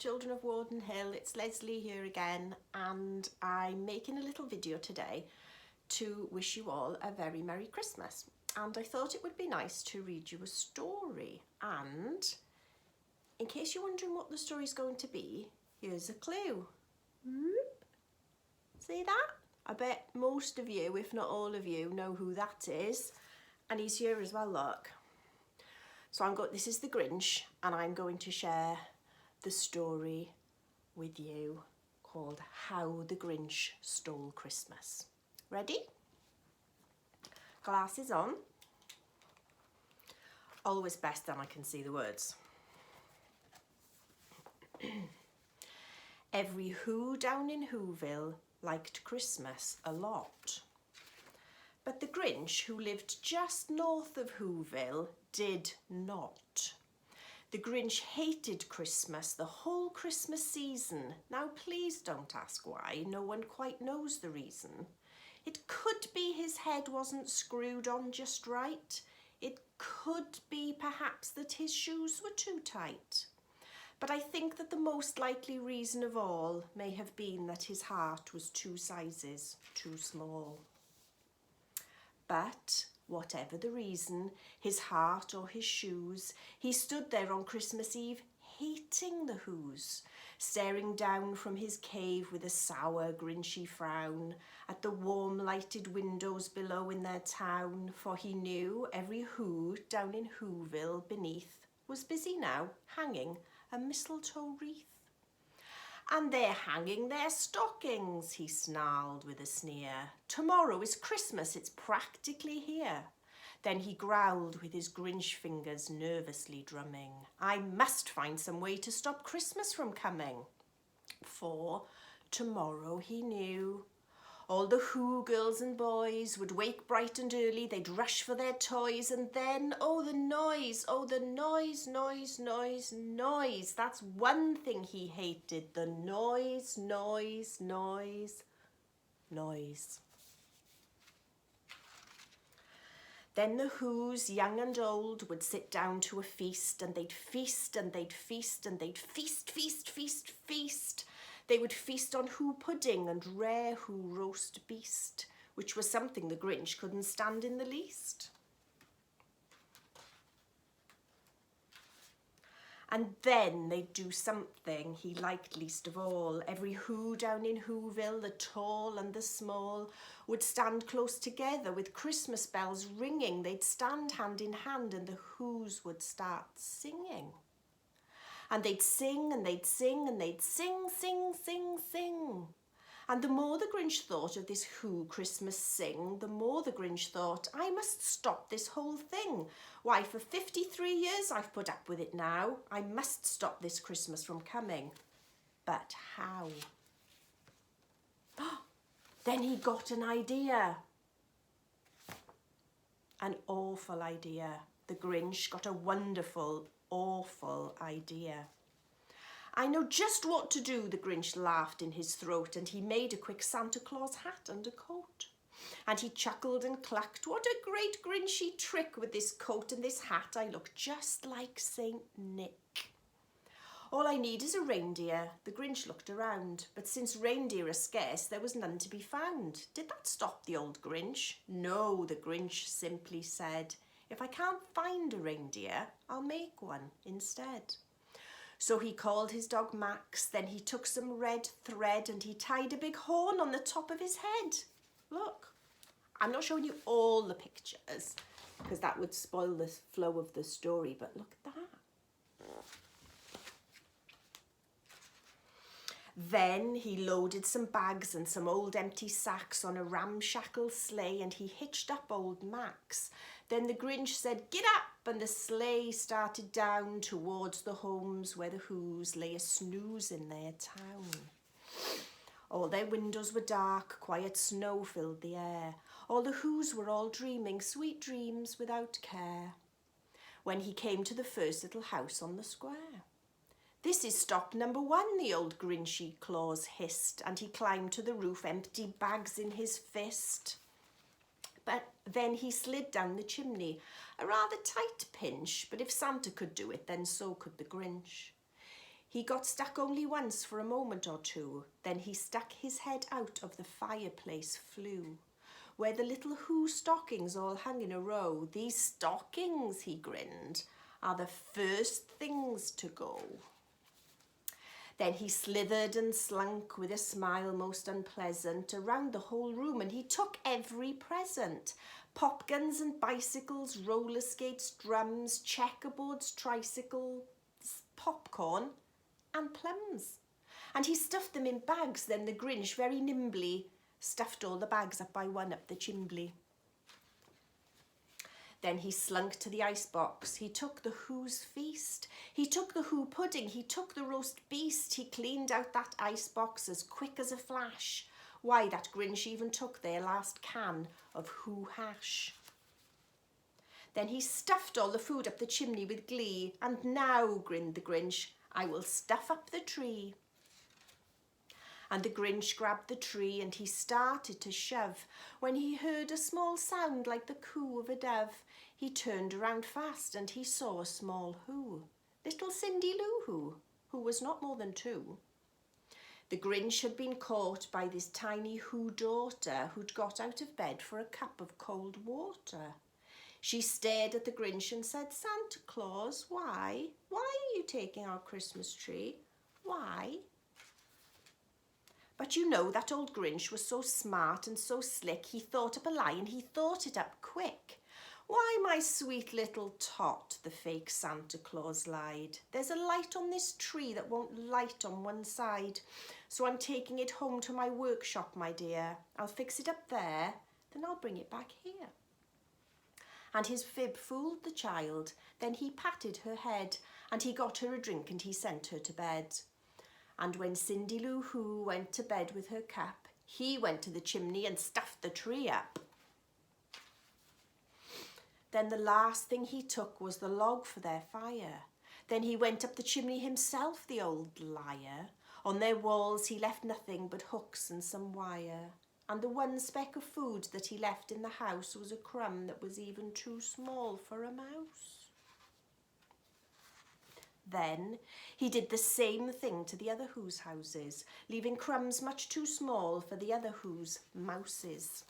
children of Warden Hill, it's Lesley here again, and I'm making a little video today to wish you all a very Merry Christmas. And I thought it would be nice to read you a story, and in case you're wondering what the story's going to be, here's a clue. See that? I bet most of you, if not all of you, know who that is, and he's here as well, look. So this is the Grinch, and I'm going to share the story with you called How the Grinch Stole Christmas. Ready? Glasses on. Always best when I can see the words. Every Who down in Whoville liked Christmas a lot. But the Grinch, who lived just north of Whoville, did not. The Grinch hated Christmas the whole Christmas season. Now please don't ask why, no one quite knows the reason. It could be his head wasn't screwed on just right. It could be perhaps that his shoes were too tight. But I think that the most likely reason of all may have been that his heart was 2 sizes too small. But whatever the reason, his heart or his shoes, he stood there on Christmas Eve hating the Whos, staring down from his cave with a sour, grinchy frown at the warm lighted windows below in their town, for he knew every Who down in Whoville beneath was busy now hanging a mistletoe wreath. And they're hanging their stockings, he snarled with a sneer. Tomorrow is Christmas, it's practically here. Then he growled with his Grinch fingers nervously drumming. I must find some way to stop Christmas from coming. For tomorrow, he knew, all the Who girls and boys would wake bright and early, they'd rush for their toys, and then, oh the noise, noise, noise, noise. That's one thing he hated, the noise, noise, noise, noise. Then the Whos, young and old, would sit down to a feast, and they'd feast, and they'd feast, and they'd feast, feast, feast, feast. They would feast on Who pudding and rare Who roast beast, which was something the Grinch couldn't stand in the least. And then they'd do something he liked least of all. Every Who down in Whoville, the tall and the small, would stand close together with Christmas bells ringing. They'd stand hand in hand and the Whos would start singing. And they'd sing and they'd sing and they'd sing, sing, sing, sing. And the more the Grinch thought of this Who Christmas sing, the more the Grinch thought, I must stop this whole thing. Why, for 53 years I've put up with it now. I must stop this Christmas from coming. But how? Then he got an idea. An awful idea. The Grinch got a wonderful, awful idea. I know just what to do, the Grinch laughed in his throat, and he made a quick Santa Claus hat and a coat. And he chuckled and clucked, what a great Grinchy trick with this coat and this hat, I look just like Saint Nick. All I need is a reindeer. The Grinch looked around, but since reindeer are scarce, there was none to be found. Did that stop the old Grinch? No, the Grinch simply said, if I can't find a reindeer, I'll make one instead. So he called his dog Max, then he took some red thread and he tied a big horn on the top of his head. Look, I'm not showing you all the pictures because that would spoil the flow of the story, but look at that. Then he loaded some bags and some old empty sacks on a ramshackle sleigh and he hitched up old Max. Then the Grinch said, get up, and the sleigh started down towards the homes where the Whos lay a-snooze in their town. All their windows were dark, quiet snow filled the air. All the Whos were all dreaming sweet dreams without care. When he came to the first little house on the square. This is stop number 1, the old Grinchy Claus hissed, and he climbed to the roof, empty bags in his fist. But then he slid down the chimney, a rather tight pinch, but if Santa could do it, then so could the Grinch. He got stuck only once for a moment or two. Then he stuck his head out of the fireplace flue, where the little Who stockings all hung in a row. These stockings, he grinned, are the first things to go. Then he slithered and slunk with a smile most unpleasant around the whole room, and he took every present. Pop guns and bicycles, roller skates, drums, checkerboards, tricycles, popcorn and plums. And he stuffed them in bags. Then the Grinch very nimbly stuffed all the bags up by one up the chimbley. Then he slunk to the icebox. He took the Who's feast. He took the Who pudding. He took the roast beast. He cleaned out that icebox as quick as a flash. Why, that Grinch even took their last can of Who hash. Then he stuffed all the food up the chimney with glee. And now, grinned the Grinch, I will stuff up the tree. And the Grinch grabbed the tree and he started to shove, when he heard a small sound like the coo of a dove. He turned around fast and he saw a small Who, little Cindy Lou who was not more than 2. The Grinch had been caught by this tiny Who daughter who'd got out of bed for a cup of cold water. She stared at the Grinch and said, Santa Claus, why? Why are you taking our Christmas tree? Why? But you know that old Grinch was so smart and so slick, he thought up a lie and he thought it up quick. Why, my sweet little tot, the fake Santa Claus lied. There's a light on this tree that won't light on one side. So I'm taking it home to my workshop, my dear. I'll fix it up there, then I'll bring it back here. And his fib fooled the child. Then he patted her head and he got her a drink and he sent her to bed. And when Cindy Lou Who went to bed with her cap, he went to the chimney and stuffed the tree up. Then the last thing he took was the log for their fire. Then he went up the chimney himself, the old liar. On their walls he left nothing but hooks and some wire. And the one speck of food that he left in the house was a crumb that was even too small for a mouse. Then he did the same thing to the other Who's houses, leaving crumbs much too small for the other Who's mouses.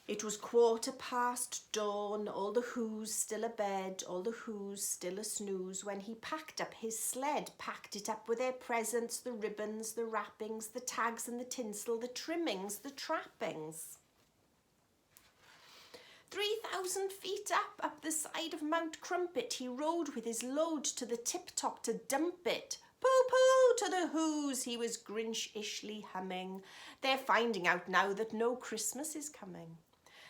It was 15:15 dawn, all the Who's still abed, all the Who's still a snooze, when he packed up his sled, packed it up with their presents, the ribbons, the wrappings, the tags and the tinsel, the trimmings, the trappings. 3,000 feet up the side of Mount Crumpet, he rode with his load to the tip-top to dump it. Pooh-pooh to the Who's, he was Grinch-ishly humming. They're finding out now that no Christmas is coming.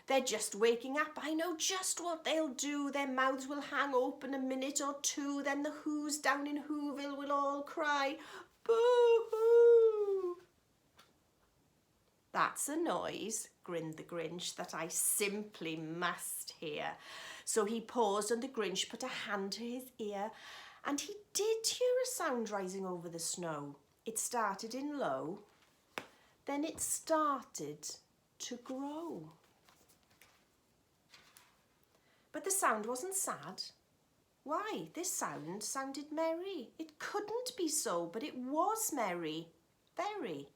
They're just waking up, I know just what they'll do. Their mouths will hang open a minute or two, then the Who's down in Whoville will all cry, boo-hoo. That's a noise, grinned the Grinch, that I simply must hear. So he paused and the Grinch put a hand to his ear, and he did hear a sound rising over the snow. It started in low, then it started to grow. But the sound wasn't sad. Why, this sound sounded merry. It couldn't be so, but it was merry, very.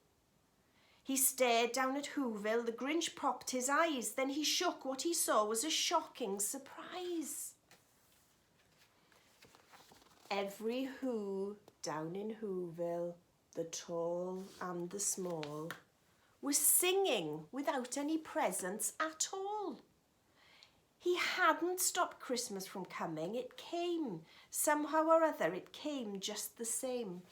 He stared down at Whoville. The Grinch propped his eyes. Then he shook. What he saw was a shocking surprise. Every Who down in Whoville, the tall and the small, was singing without any presents at all. He hadn't stopped Christmas from coming. It came. Somehow or other, it came just the same.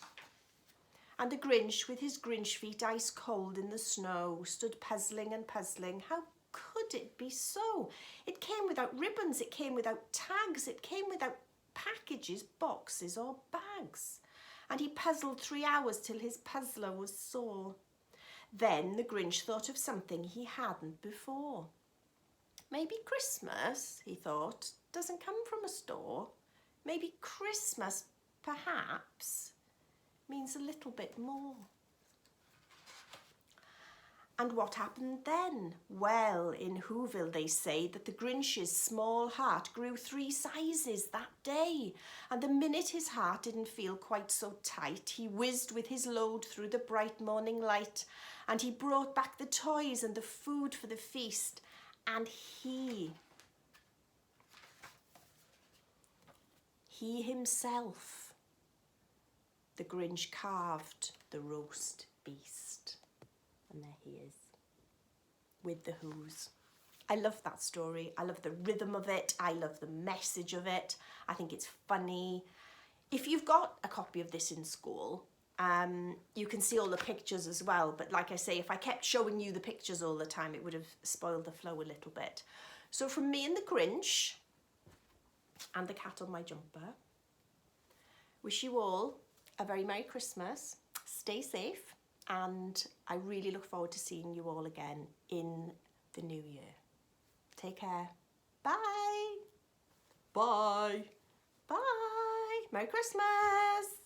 And the Grinch, with his Grinch feet ice cold in the snow, stood puzzling and puzzling. How could it be so? It came without ribbons, it came without tags, it came without packages, boxes or bags. And he puzzled 3 hours till his puzzler was sore. Then the Grinch thought of something he hadn't before. Maybe Christmas, he thought, doesn't come from a store. Maybe Christmas, perhaps, means a little bit more. And what happened then? Well, in Whoville they say that the Grinch's small heart grew 3 sizes that day. And the minute his heart didn't feel quite so tight, he whizzed with his load through the bright morning light, and he brought back the toys and the food for the feast. And he himself, the Grinch, carved the roast beast. And there he is, with the Who's. I love that story. I love the rhythm of it. I love the message of it. I think it's funny. If you've got a copy of this in school, you can see all the pictures as well. But like I say, if I kept showing you the pictures all the time, it would have spoiled the flow a little bit. So from me and the Grinch, and the cat on my jumper, wish you all a very Merry Christmas. Stay safe. And I really look forward to seeing you all again in the new year. Take care. Bye. Bye. Bye. Merry Christmas.